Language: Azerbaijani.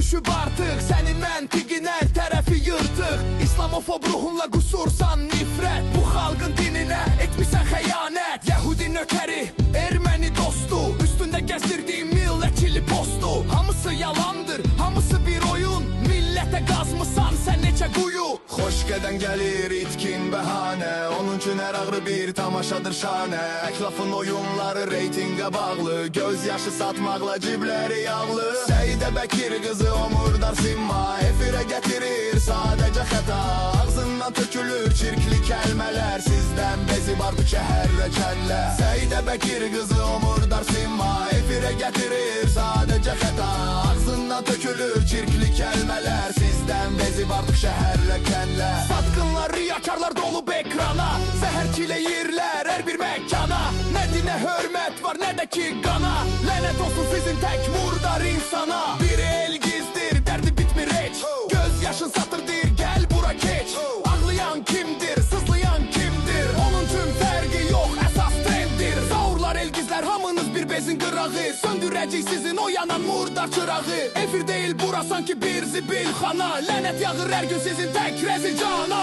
düşüb artıq, sənin məntiqin hər tərəfi yırtıq. İslamofob ruhunla qusursan nifrət, bu xalqın dininə etmisən xəyanət. Yəhudi nökəri, erməni dostu, üstündə gəzdirdiyin millətçili postu. Hamısı yalandır, hamısı bir oyun, millətə qazmısan sən neçə quyu. Xoş qədən gəlir itkin bəhanə, onun üçün hər ağrı bir tamaşadır şanə. Əklafın oyunları reytinqə bağlı, göz yaşı satmaqla cibləri yağlı. Səidə Bəkir qızı o murdar simma, efirə gətirir sadəcə xəta. Ağzından tökülür çirkli kəlmələr, sizdən bezib artıq şəhərlə kəllər. Səidə Bəkir qızı o murdar simma, efirə gətirir sadəcə xəta. Ağzından tökülür çirkli kəlmələr, sizdən bezib artıq şəhərlə kəllər. Satqınlar, riyakarlar dolub ekrana, zəhər kiləyirlər hər bir məkana. Nə dinə hörmət var, nə də ki qana, lənət olsun sizin tək murdar insana. Biri el gizdir, dərdi bitmir heç, göz yaşın satırdır, gəl bura keç. Ağlayan kimdir, sızlayan kimdir, onun üçün fərqi yox, əsas trenddir. Zaurlar, elgizlər, hamınız bir bezin qırağı, söndürəcək sizin o yanan murdar çırağı. Efir deyil bura sanki bir zibilxana, lənət yağır hər gün sizin tək rezil cana.